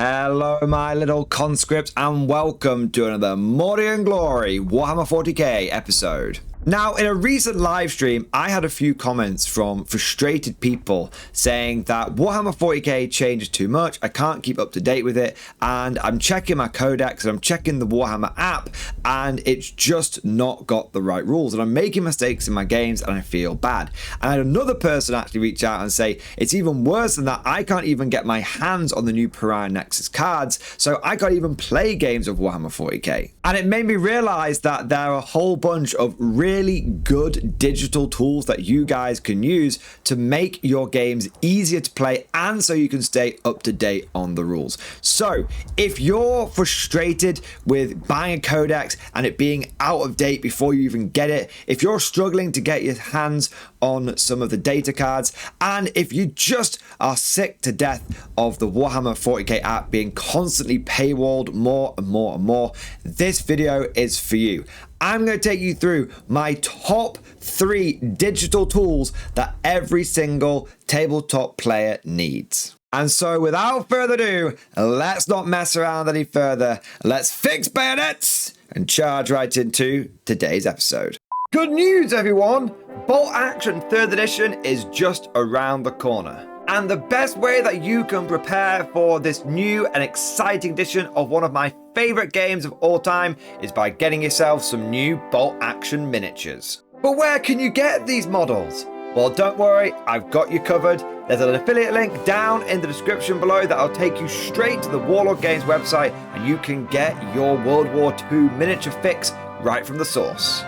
Hello my little conscripts and welcome to another Mordian Glory Warhammer 40k episode. Now, in a recent live stream, I had a few comments from frustrated people saying that Warhammer 40k changes too much, I can't keep up to date with it, and I'm checking my codex and I'm checking the Warhammer app, and it's just not got the right rules, and I'm making mistakes in my games and I feel bad. And I had another person actually reach out and say, it's even worse than that, I can't even get my hands on the new Pariah Nexus cards, so I can't even play games of Warhammer 40k. And it made me realize that there are a whole bunch of really good digital tools that you guys can use to make your games easier to play and so you can stay up to date on the rules. So if you're frustrated with buying a codex and it being out of date before you even get it, if you're struggling to get your hands on some of the data cards, and if you just are sick to death of the Warhammer 40k app being constantly paywalled more and more and more, this video is for you. I'm going to take you through my top 3 digital tools that every single tabletop player needs. And so without further ado, let's not mess around any further. Let's fix bayonets and charge right into today's episode. Good news, everyone! Bolt Action 3rd edition is just around the corner. And the best way that you can prepare for this new and exciting edition of one of my favorite games of all time is by getting yourself some new Bolt Action miniatures. But where can you get these models? Well, don't worry, I've got you covered. There's an affiliate link down in the description below that'll take you straight to the Warlord Games website and you can get your World War II miniature fix right from the source.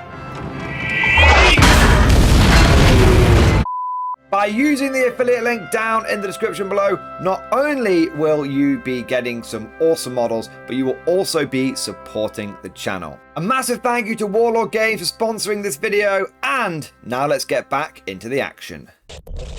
By using the affiliate link down in the description below, not only will you be getting some awesome models, but you will also be supporting the channel. A massive thank you to Warlord Games for sponsoring this video, and now let's get back into the action.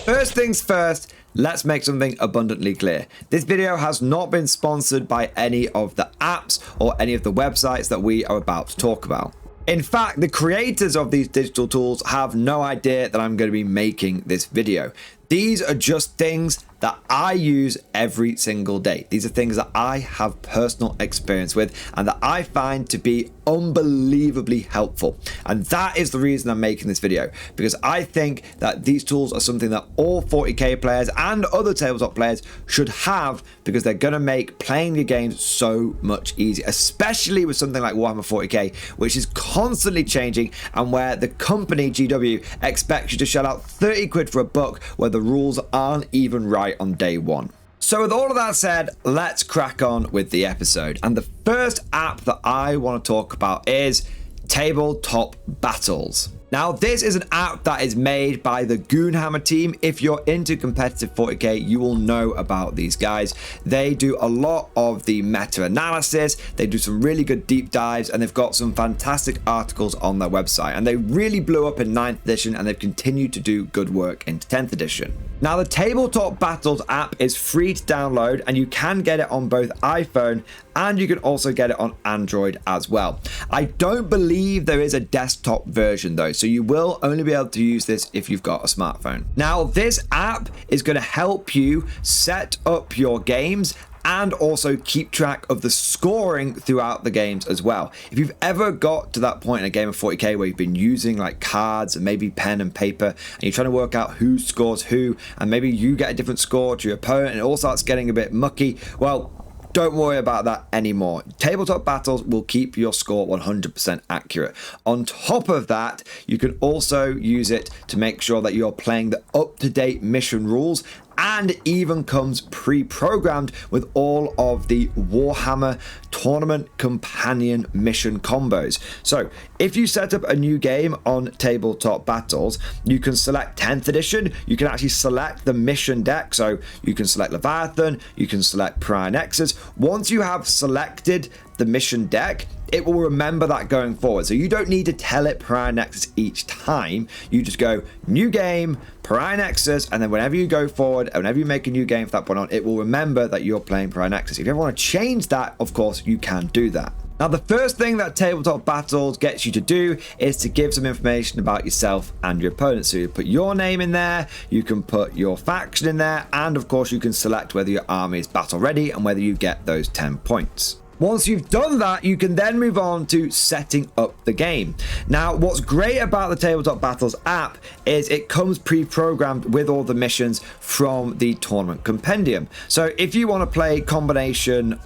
First things first, let's make something abundantly clear. This video has not been sponsored by any of the apps or any of the websites that we are about to talk about. In fact, the creators of these digital tools have no idea that I'm going to be making this video. These are just things that I use every single day. These are things that I have personal experience with and that I find to be unbelievably helpful. And that is the reason I'm making this video, because I think that these tools are something that all 40k players and other tabletop players should have, because they're going to make playing your games so much easier, especially with something like Warhammer 40k, which is constantly changing and where the company GW expects you to shell out 30 quid for a book where the rules aren't even right on day one. So with all of that said, let's crack on with the episode. And the first app that I want to talk about is Tabletop Battles. Now, this is an app that is made by the Goonhammer team. If you're into competitive 40k, you will know about these guys. They do a lot of the meta analysis, they do some really good deep dives, and they've got some fantastic articles on their website. And they really blew up in 9th edition, and they've continued to do good work into 10th edition. Now, the Tabletop Battles app is free to download, and you can get it on both iPhone and you can also get it on Android as well. I don't believe there is a desktop version though, so you will only be able to use this if you've got a smartphone. Now, this app is going to help you set up your games and also keep track of the scoring throughout the games as well. If you've ever got to that point in a game of 40k where you've been using like cards and maybe pen and paper and you're trying to work out who scores who, and maybe you get a different score to your opponent and it all starts getting a bit mucky, well, don't worry about that anymore. Tabletop Battles will keep your score 100% accurate. On top of that, you can also use it to make sure that you're playing the up-to-date mission rules, and even comes pre-programmed with all of the Warhammer Tournament Companion mission combos. So if you set up a new game on Tabletop Battles, you can select 10th edition, you can actually select the mission deck, so you can select Leviathan, you can select Pariah Nexus. Once you have selected the mission deck, it will remember that going forward. So you don't need to tell it Pariah Nexus each time. You just go new game, Pariah Nexus, and then whenever you go forward, whenever you make a new game from that point on, it will remember that you're playing Pariah Nexus. If you ever want to change that, of course, you can do that. Now, the first thing that Tabletop Battles gets you to do is to give some information about yourself and your opponent. So you put your name in there, you can put your faction in there, and of course you can select whether your army is battle ready and whether you get those 10 points. Once you've done that, you can then move on to setting up the game. Now, what's great about the Tabletop Battles app is it comes pre-programmed with all the missions from the tournament compendium. So if you want to play combination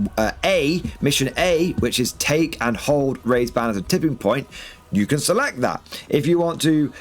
A, mission A, which is take and hold, raise banners and tipping point, you can select that. If you want to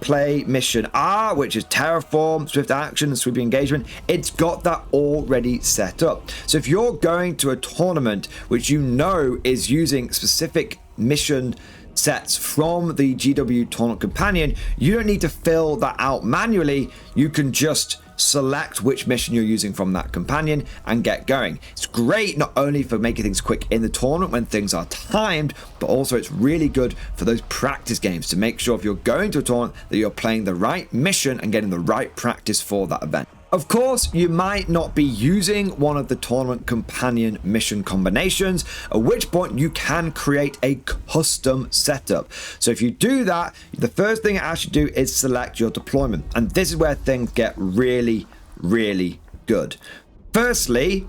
play mission R, which is terraform, swift action, and sweeping engagement, it's got that already set up. So if you're going to a tournament which you know is using specific mission sets from the GW Tournament Companion, you don't need to fill that out manually. You can just select which mission you're using from that companion and get going. It's great not only for making things quick in the tournament when things are timed, but also it's really good for those practice games to make sure if you're going to a tournament that you're playing the right mission and getting the right practice for that event. Of course, you might not be using one of the tournament companion mission combinations, at which point you can create a custom setup. So if you do that, the first thing it asks you to do is select your deployment. And this is where things get really, really good. Firstly,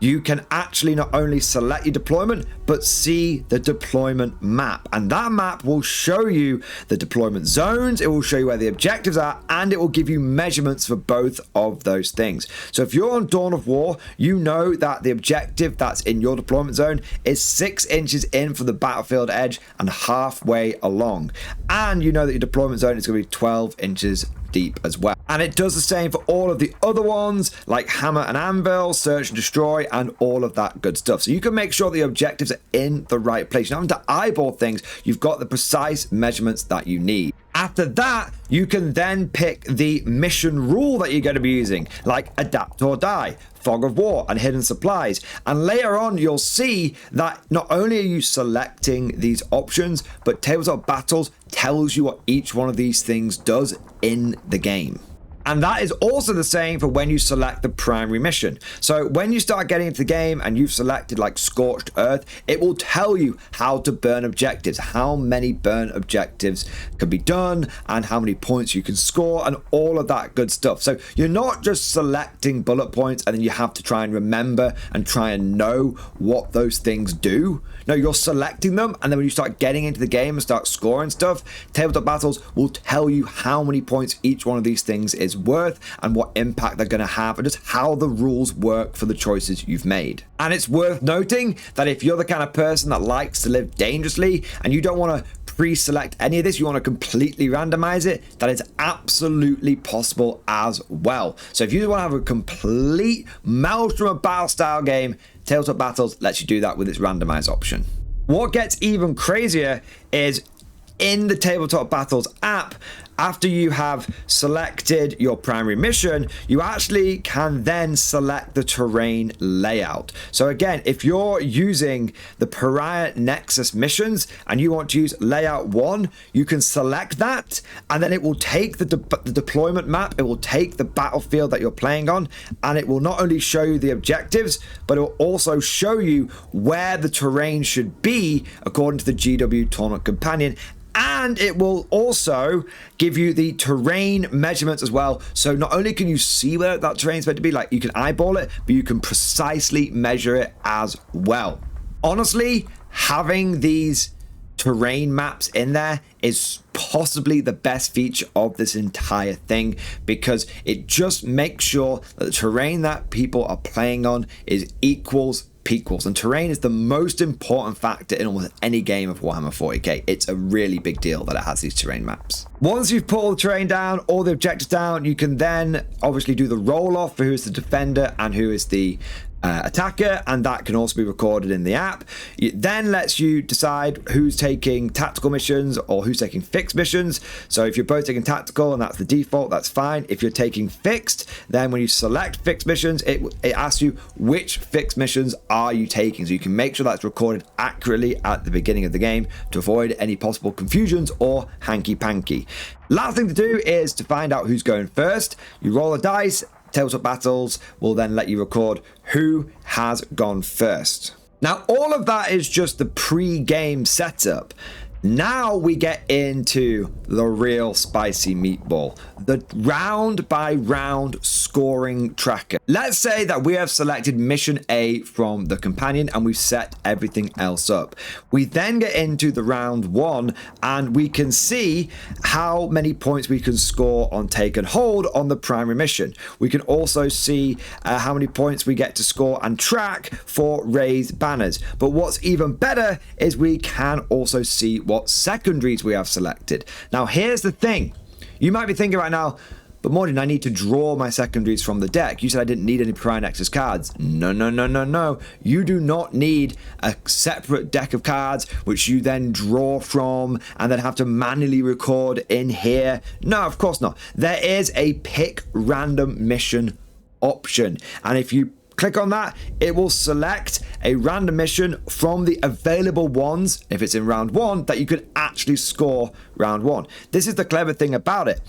you can actually not only select your deployment, but see the deployment map. And that map will show you the deployment zones, it will show you where the objectives are, and it will give you measurements for both of those things. So if you're on Dawn of War, you know that the objective that's in your deployment zone is 6 inches in from the battlefield edge and halfway along. And you know that your deployment zone is going to be 12 inches deep as well. And it does the same for all of the other ones like Hammer and Anvil, Search and Destroy, and all of that good stuff. So you can make sure the objectives are in the right place. You don't have to eyeball things. You've got the precise measurements that you need. After that, you can then pick the mission rule that you're going to be using, like Adapt or Die, Fog of War, and Hidden Supplies. And later on, you'll see that not only are you selecting these options, but Tabletop Battles tells you what each one of these things does in the game. And that is also the same for when you select the primary mission. So when you start getting into the game and you've selected like Scorched Earth, it will tell you how to burn objectives, how many burn objectives can be done, and how many points you can score, and all of that good stuff. So you're not just selecting bullet points and then you have to try and remember and try and know what those things do. No, you're selecting them, and then when you start getting into the game and start scoring stuff, Tabletop Battles will tell you how many points each one of these things is worth and what impact they're going to have, and just how the rules work for the choices you've made. And it's worth noting that if you're the kind of person that likes to live dangerously and you don't want to pre-select any of this, you want to completely randomize it, that is absolutely possible as well. So if you want to have a complete maelstrom of battle style game, Tabletop Battles lets you do that with its randomize option. What gets even crazier is in the Tabletop Battles app, after you have selected your primary mission, you actually can then select the terrain layout. So again, if you're using the Pariah Nexus missions and you want to use layout 1, you can select that, and then it will take the deployment map, it will take the battlefield that you're playing on, and it will not only show you the objectives, but it will also show you where the terrain should be according to the GW Tournament Companion. And it will also give you the terrain measurements as well. So not only can you see where that terrain is meant to be, like you can eyeball it, but you can precisely measure it as well. Honestly, having these terrain maps in there is possibly the best feature of this entire thing, because it just makes sure that the terrain that people are playing on is equals. And terrain is the most important factor in almost any game of Warhammer 40k. It's a really big deal that it has these terrain maps. Once you've put all the terrain down, all the objectives down, you can then obviously do the roll off for who is the defender and who is the attacker, and that can also be recorded in the app. It then lets you decide who's taking tactical missions or who's taking fixed missions. So if you're both taking tactical and that's the default, that's fine. If you're taking fixed, then when you select fixed missions, it asks you which fixed missions are you taking, so you can make sure that's recorded accurately at the beginning of the game to avoid any possible confusions or hanky-panky. Last thing to do is to find out who's going first. You roll a dice. Tabletop Battles will then let you record who has gone first. Now, all of that is just the pre-game setup. Now we get into the real spicy meatball, the round by round scoring tracker. Let's say that we have selected mission A from the companion and we've set everything else up. We then get into the round 1 and we can see how many points we can score on take and hold on the primary mission. We can also see how many points we get to score and track for raised banners. But what's even better is we can also see what secondaries we have selected. Now here's the thing, you might be thinking right now, but Mordian, I need to draw my secondaries from the deck. You said I didn't need any Pariah Nexus cards. No. You do not need a separate deck of cards which you then draw from and then have to manually record in here. No, of course not. There is a pick random mission option, and if you click on that, it will select a random mission from the available ones, if it's in round 1, that you could actually score round 1. This is the clever thing about it.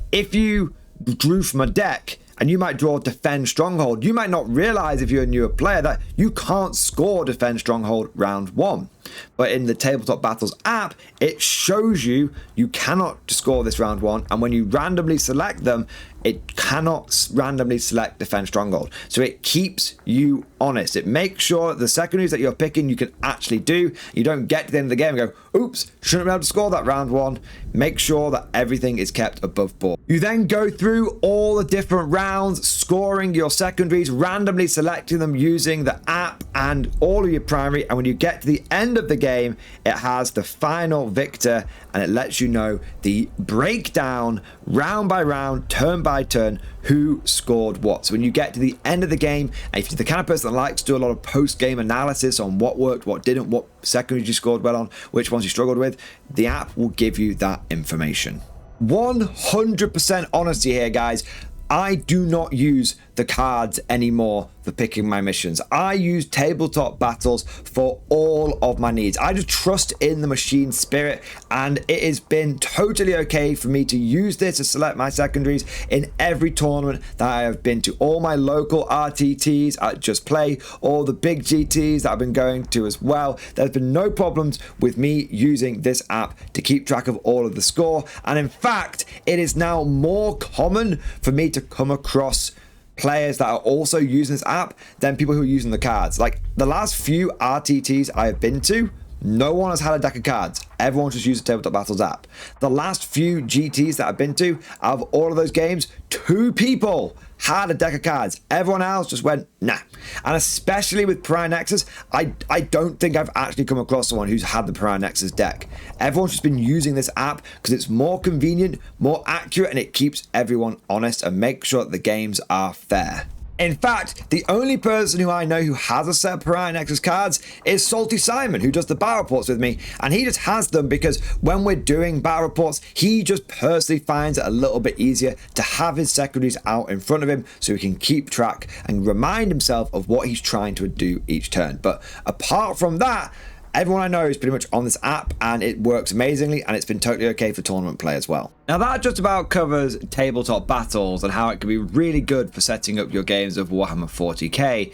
If you drew from a deck and you might draw Defend Stronghold, you might not realize if you're a newer player that you can't score Defend Stronghold round 1. But in the Tabletop Battles app, it shows you cannot score this round 1, and when you randomly select them, it cannot randomly select Defend Stronghold. So it keeps you honest. It makes sure that the secondaries that you're picking you can actually do. You don't get to the end of the game and go, oops, shouldn't be able to score that round 1. Make sure that everything is kept above board. You then go through all the different rounds, scoring your secondaries, randomly selecting them using the app and all of your primary, and when you get to the end of the game, it has the final victor and it lets you know the breakdown round by round, turn by turn, who scored what. So when you get to the end of the game, and if you're the kind of person that likes to do a lot of post-game analysis on what worked, what didn't, what secondaries you scored well on, which ones you struggled with, the app will give you that information. 100% honesty here, guys. I do not use the cards anymore for picking my missions. I use Tabletop Battles for all of my needs. I just trust in the machine spirit, and it has been totally okay for me to use this to select my secondaries in every tournament that I have been to. All my local RTTs at Just Play, all the big GTs that I've been going to as well. There's been no problems with me using this app to keep track of all of the score, and in fact, it is now more common for me to come across players that are also using this app than people who are using the cards. Like the last few RTTs I have been to, no one has had a deck of cards. Everyone's just used the Tabletop Battles app. The last few GTs that I've been to, out of all of those games, 2 people had a deck of cards. Everyone else just went, nah. And especially with Pariah Nexus, I don't think I've actually come across someone who's had the Pariah Nexus deck. Everyone's just been using this app because it's more convenient, more accurate, and it keeps everyone honest and makes sure that the games are fair. In fact, the only person who I know who has a set of Pariah Nexus cards is Salty Simon, who does the battle reports with me, and he just has them because when we're doing battle reports, he just personally finds it a little bit easier to have his secondaries out in front of him so he can keep track and remind himself of what he's trying to do each turn. But apart from that, everyone I know is pretty much on this app and it works amazingly, and it's been totally okay for tournament play as well. Now that just about covers Tabletop Battles and how it can be really good for setting up your games of Warhammer 40k.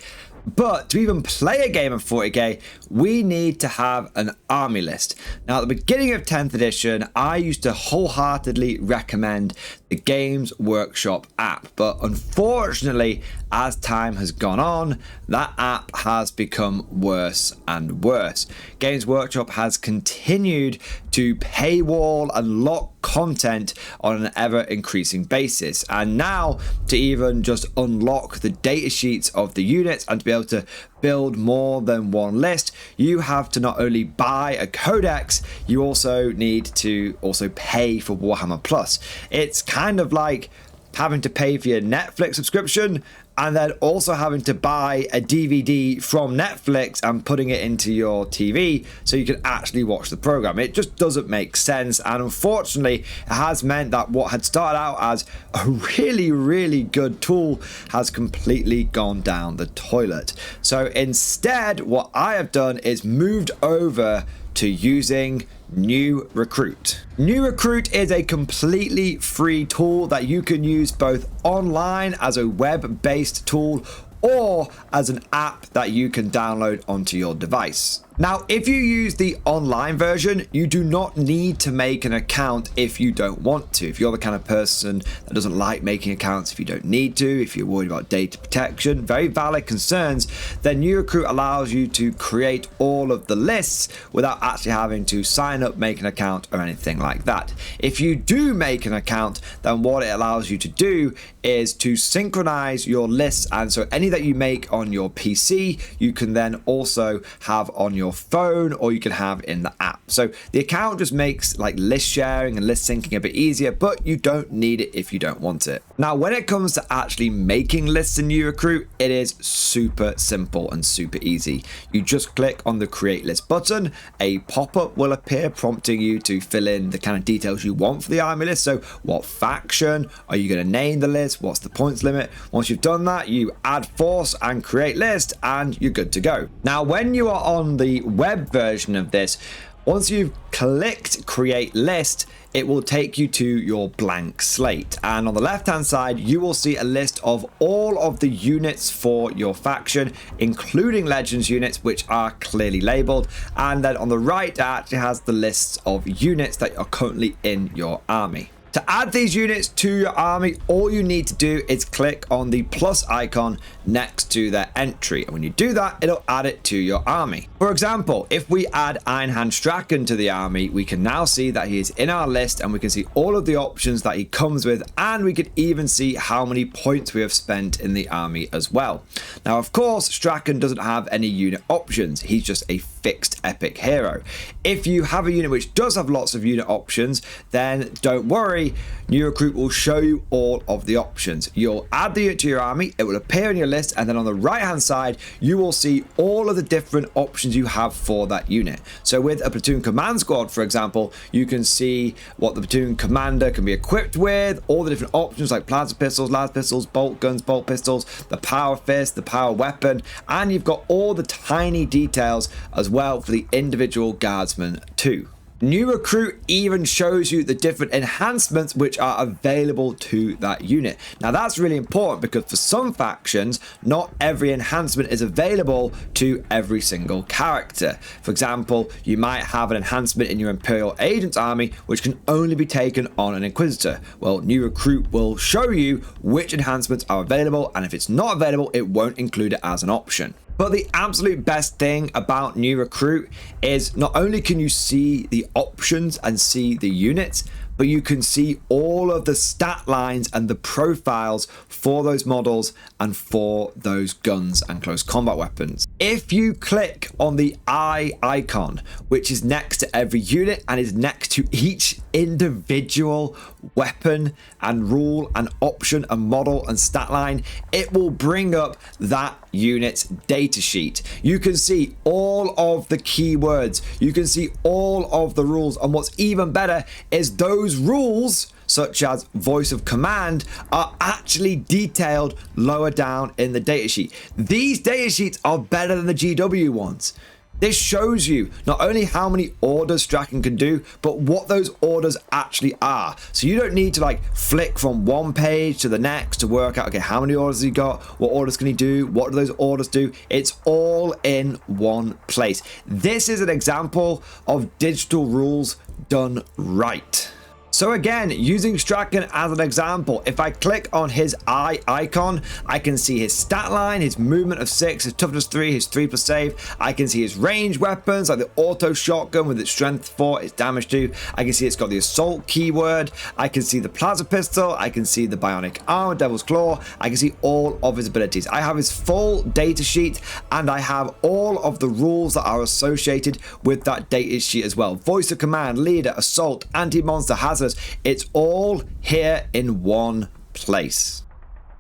But to even play a game of 40k, we need to have an army list. Now, at the beginning of 10th edition, I used to wholeheartedly recommend the Games Workshop app. But unfortunately, as time has gone on, that app has become worse and worse. Games Workshop has continued to paywall and lock content on an ever-increasing basis. And now, to even just unlock the data sheets of the units and to be able to build more than one list, you have to not only buy a codex, you also need to pay for Warhammer Plus. It's kind of like having to pay for your Netflix subscription and then also having to buy a DVD from Netflix and putting it into your TV so you can actually watch the program. It just doesn't make sense, and unfortunately it has meant that what had started out as a really, really good tool has completely gone down the toilet. So instead, what I have done is moved over to using New Recruit. New Recruit is a completely free tool that you can use both online as a web-based tool or as an app that you can download onto your device. Now, if you use the online version, you do not need to make an account if you don't want to. If you're the kind of person that doesn't like making accounts, if you don't need to, if you're worried about data protection, very valid concerns, then New Recruit allows you to create all of the lists without actually having to sign up, make an account, or anything like that. If you do make an account, then what it allows you to do is to synchronize your lists, and so any that you make on your PC, you can then also have on your phone, or you can have in the app. So the account just makes like list sharing and list syncing a bit easier, but you don't need it if you don't want it. Now, when it comes to actually making lists in New Recruit, it is super simple and super easy. You just click on the create list button, a pop-up will appear prompting you to fill in the kind of details you want for the army list. So what faction are you going to name the list? What's the points limit? Once you've done that, you add force and create list, and you're good to go. Now, when you are on the web version of this, once you've clicked create list, it will take you to your blank slate, and on the left hand side you will see a list of all of the units for your faction, including legends units, which are clearly labeled, and then on the right it actually has the lists of units that are currently in your army. To add these units to your army, all you need to do is click on the plus icon next to their entry, and when you do that, it'll add it to your army. For example, if we add Ironhand Strachan to the army, we can now see that he is in our list, and we can see all of the options that he comes with, and we can even see how many points we have spent in the army as well. Now, of course, Strachan doesn't have any unit options. He's just a fixed epic hero. If you have a unit which does have lots of unit options, then don't worry, New Recruit will show you all of the options. You'll add the unit to your army, it will appear in your list, and then on the right hand side you will see all of the different options you have for that unit. So with a platoon command squad, for example, you can see what the platoon commander can be equipped with, all the different options like plasma pistols, las pistols, bolt guns, bolt pistols, the power fist, the power weapon, and you've got all the tiny details as well for the individual guardsmen too. New Recruit even shows you the different enhancements which are available to that unit. Now that's really important because for some factions, not every enhancement is available to every single character. For example, you might have an enhancement in your Imperial Agents army which can only be taken on an Inquisitor. Well, New Recruit will show you which enhancements are available, and if it's not available, it won't include it as an option. But the absolute best thing about New Recruit is not only can you see the options and see the units, but you can see all of the stat lines and the profiles for those models and for those guns and close combat weapons. If you click on the eye icon, which is next to every unit and is next to each individual weapon and rule and option and model and stat line, it will bring up that unit's datasheet. You can see all of the keywords, you can see all of the rules, and what's even better is those rules, such as voice of command, are actually detailed lower down in the datasheet. These datasheets are better than the GW ones. This shows you not only how many orders Strachan can do, but what those orders actually are. So you don't need to like flick from one page to the next to work out, okay, how many orders has he got? What orders can he do? What do those orders do? It's all in one place. This is an example of digital rules done right. So again, using Strachan as an example, if I click on his eye icon, I can see his stat line, his movement of 6, his toughness 3, his 3+ save. I can see his range weapons like the auto shotgun with its strength 4, its damage 2. I can see it's got the assault keyword. I can see the plasma pistol. I can see the bionic armor, devil's claw. I can see all of his abilities. I have his full data sheet, and I have all of the rules that are associated with that data sheet as well. Voice of command, leader, assault, anti-monster, hazard. It's all here in one place.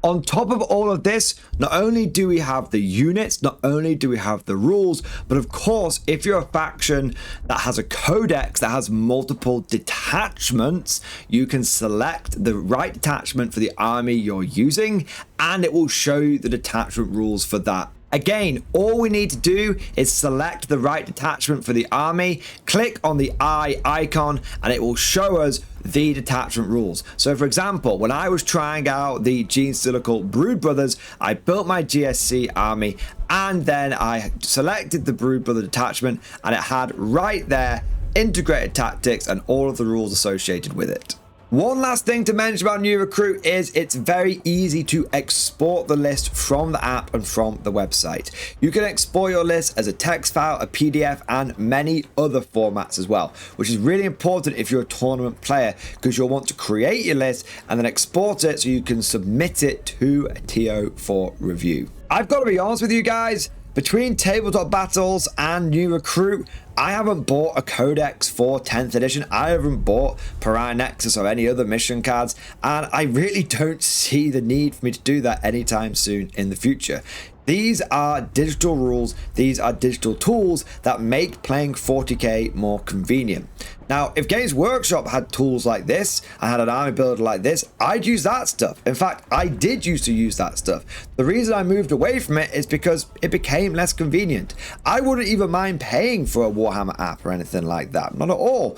On top of all of this, not only do we have the units, not only do we have the rules, but of course, if you're a faction that has a codex that has multiple detachments, you can select the right detachment for the army you're using, and it will show you the detachment rules for that Again, all we need to do is select the right detachment for the army, click on the eye icon, and it will show us the detachment rules. So for example, when I was trying out the Genestealer Brood Brothers, I built my GSC army, and then I selected the Brood Brother detachment, and it had right there integrated tactics and all of the rules associated with it. One last thing to mention about New Recruit is it's very easy to export the list from the app and from the website. You can export your list as a text file, a PDF, and many other formats as well, which is really important if you're a tournament player, because you'll want to create your list and then export it so you can submit it to a TO for review. I've got to be honest with you guys, between Tabletop Battles and New Recruit, I haven't bought a codex for 10th edition. I haven't bought Pariah Nexus or any other mission cards, and I really don't see the need for me to do that anytime soon in the future. These are digital rules, these are digital tools that make playing 40k more convenient. Now, if Games Workshop had tools like this, I had an army builder like this, I'd use that stuff. In fact, I did used to use that stuff. The reason I moved away from it is because it became less convenient. I wouldn't even mind paying for a Warhammer app or anything like that, not at all.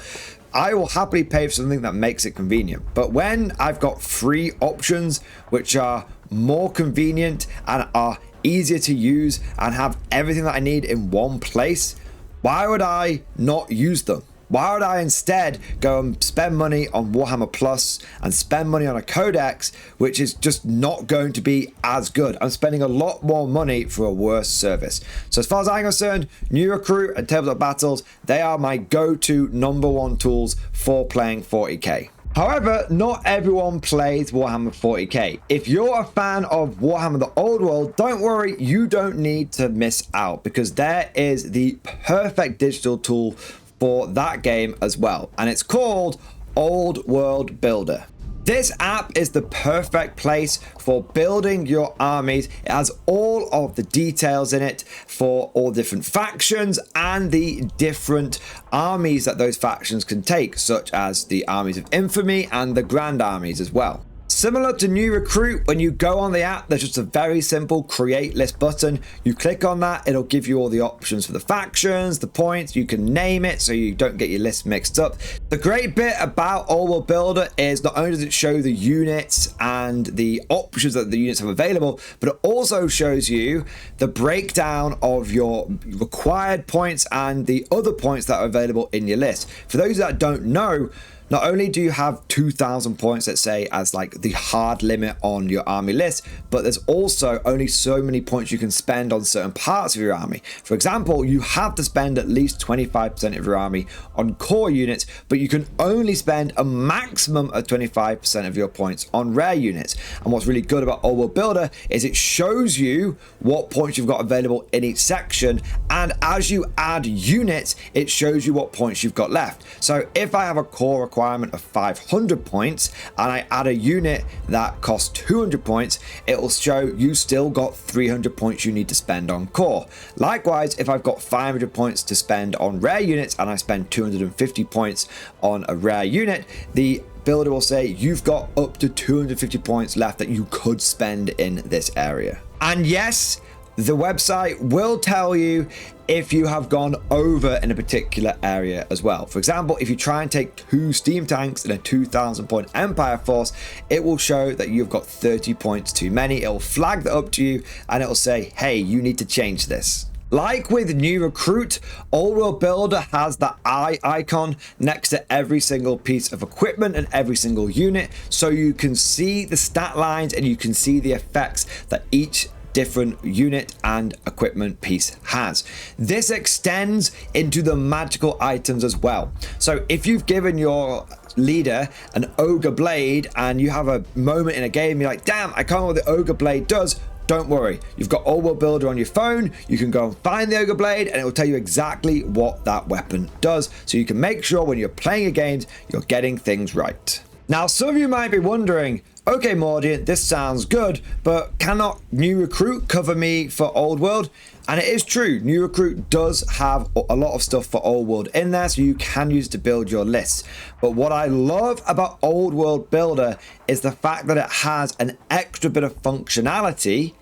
I will happily pay for something that makes it convenient. But when I've got free options which are more convenient and are easier to use and have everything that I need in one place, why would I not use them? Why would I instead go and spend money on Warhammer Plus and spend money on a codex which is just not going to be as good? I'm spending a lot more money for a worse service. So as far as I'm concerned, New Recruit and Tabletop Battles, they are my go-to #1 tools for playing 40k. However, not everyone plays Warhammer 40k. If you're a fan of Warhammer the Old World, don't worry, you don't need to miss out, because there is the perfect digital tool for that game as well, and it's called Old World Builder. This app is the perfect place for building your armies. It has all of the details in it for all different factions and the different armies that those factions can take, such as the armies of infamy and the grand armies as well. Similar to New Recruit, when you go on the app, there's just a very simple create list button. You click on that, it'll give you all the options for the factions, the points, you can name it so you don't get your list mixed up. The great bit about Old World Builder is not only does it show the units and the options that the units have available, but it also shows you the breakdown of your required points and the other points that are available in your list. For those that don't know, not only do you have 2,000 points, let's say, as like the hard limit on your army list, but there's also only so many points you can spend on certain parts of your army. For example, you have to spend at least 25% of your army on core units, but you can only spend a maximum of 25% of your points on rare units. And what's really good about Old World Builder is it shows you what points you've got available in each section, and as you add units, it shows you what points you've got left. So if I have a core requirement of 500 points and I add a unit that costs 200 points, it will show you still got 300 points you need to spend on core. Likewise, if I've got 500 points to spend on rare units and I spend 250 points on a rare unit, the builder will say you've got up to 250 points left that you could spend in this area. And yes, the website will tell you if you have gone over in a particular area as well. For example, if you try and take 2 steam tanks in a 2,000 point Empire force, it will show that you've got 30 points too many. It'll flag that up to you and it'll say, hey, you need to change this. Like with New Recruit, Old World Builder has the eye icon next to every single piece of equipment and every single unit, so you can see the stat lines and you can see the effects that each different unit and equipment piece has. This extends into the magical items as well. So if you've given your leader an ogre blade and you have a moment in a game, you're like, damn, I can't know what the ogre blade does. Don't worry, you've got Old World Builder on your phone, you can go and find the ogre blade and it will tell you exactly what that weapon does, so you can make sure when you're playing your games you're getting things right. Now, some of you might be wondering, okay, Mordian, this sounds good, but cannot New Recruit cover me for Old World? And it is true, New Recruit does have a lot of stuff for Old World in there, so you can use it to build your lists. But what I love about Old World Builder is the fact that it has an extra bit of functionality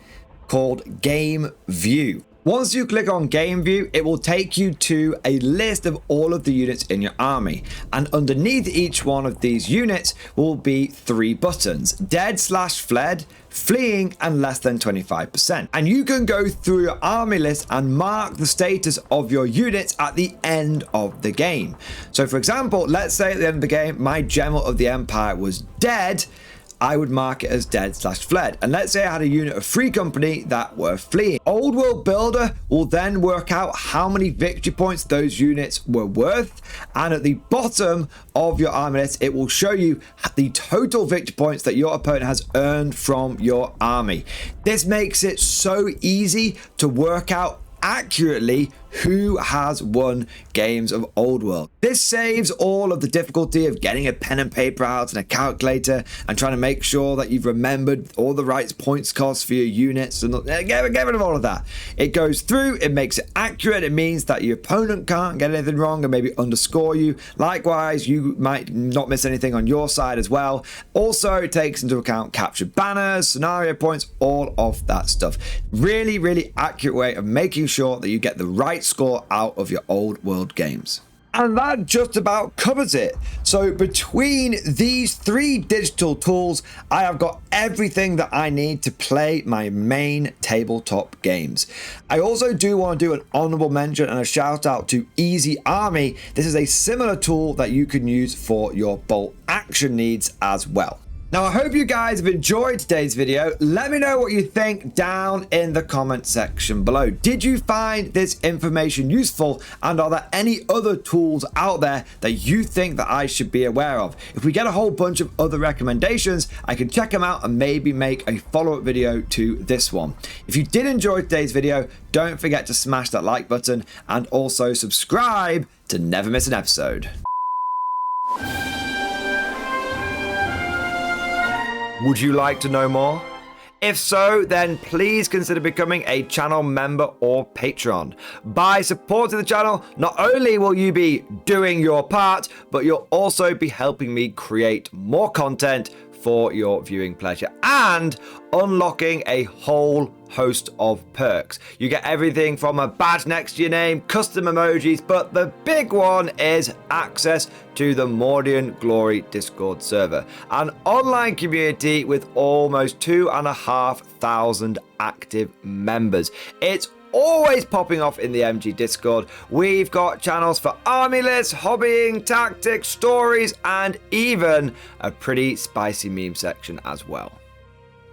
called Game View. Once you click on Game View, it will take you to a list of all of the units in your army. And underneath each one of these units will be 3 buttons: dead/fled, fleeing, and less than 25%. And you can go through your army list and mark the status of your units at the end of the game. So for example, let's say at the end of the game, my General of the Empire was dead. I would mark it as dead/fled. And let's say I had a unit of Free Company that were fleeing. Old World Builder will then work out how many victory points those units were worth. And at the bottom of your army list, it will show you the total victory points that your opponent has earned from your army. This makes it so easy to work out accurately who has won games of Old World. This saves all of the difficulty of getting a pen and paper out and a calculator and trying to make sure that you've remembered all the right points costs for your units, and get rid of all of that. It goes through, it makes it accurate, it means that your opponent can't get anything wrong and maybe underscore you. Likewise, you might not miss anything on your side as well. Also, it takes into account captured banners, scenario points, all of that stuff. Really, really accurate way of making sure that you get the right score out of your Old World games. And that just about covers it. So between these 3 digital tools, I have got everything that I need to play my main tabletop games. I also do want to do an honorable mention and a shout out to EasyArmy. This is a similar tool that you can use for your bolt action needs as well. Now, I hope you guys have enjoyed today's video. Let me know what you think down in the comment section below. Did you find this information useful? And are there any other tools out there that you think that I should be aware of? If we get a whole bunch of other recommendations, I can check them out and maybe make a follow-up video to this one. If you did enjoy today's video, don't forget to smash that like button and also subscribe to never miss an episode. Would you like to know more? If so, then please consider becoming a channel member or patron. By supporting the channel, not only will you be doing your part, but you'll also be helping me create more content for your viewing pleasure and unlocking a whole host of perks. You get everything from a badge next to your name, custom emojis, but the big one is access to the Mordian Glory Discord server, an online community with almost 2,500 active members. It's always popping off in the MG Discord. We've got channels for army lists, hobbying, tactics, stories, and even a pretty spicy meme section as well.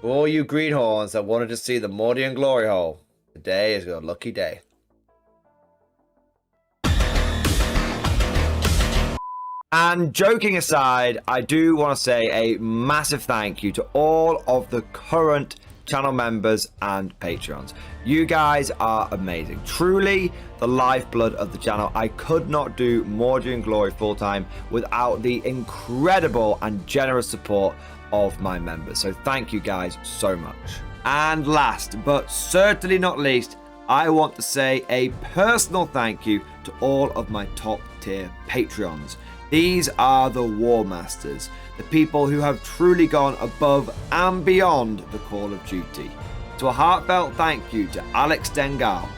For all you greenhorns that wanted to see the Mordian glory hole, today is your lucky day. And joking aside, I do want to say a massive thank you to all of the current channel members and patrons. You guys are amazing, truly the lifeblood of the channel. I could not do Mordian Glory full time without the incredible and generous support of my members, so thank you guys so much. And last but certainly not least, I want to say a personal thank you to all of my top tier Patreons. These are the War Masters, the people who have truly gone above and beyond the call of duty. So a heartfelt thank you to Alex Dengal,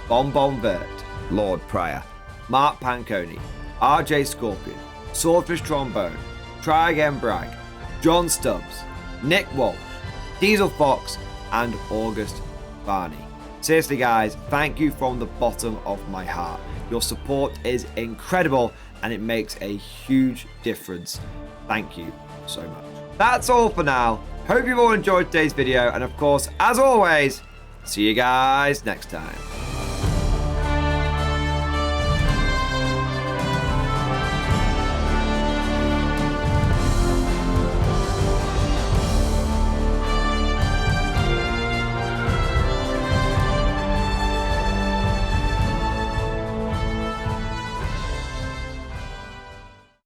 Bonbon Vert, Lord Pryor, Mark Panconi, RJ Scorpion, Swordfish Trombone, Try Again Bragg, John Stubbs, Nick Walsh, Diesel Fox, and August Barney. Seriously guys, thank you from the bottom of my heart. Your support is incredible and it makes a huge difference. Thank you so much. That's all for now. Hope you've all enjoyed today's video, and of course, as always, see you guys next time.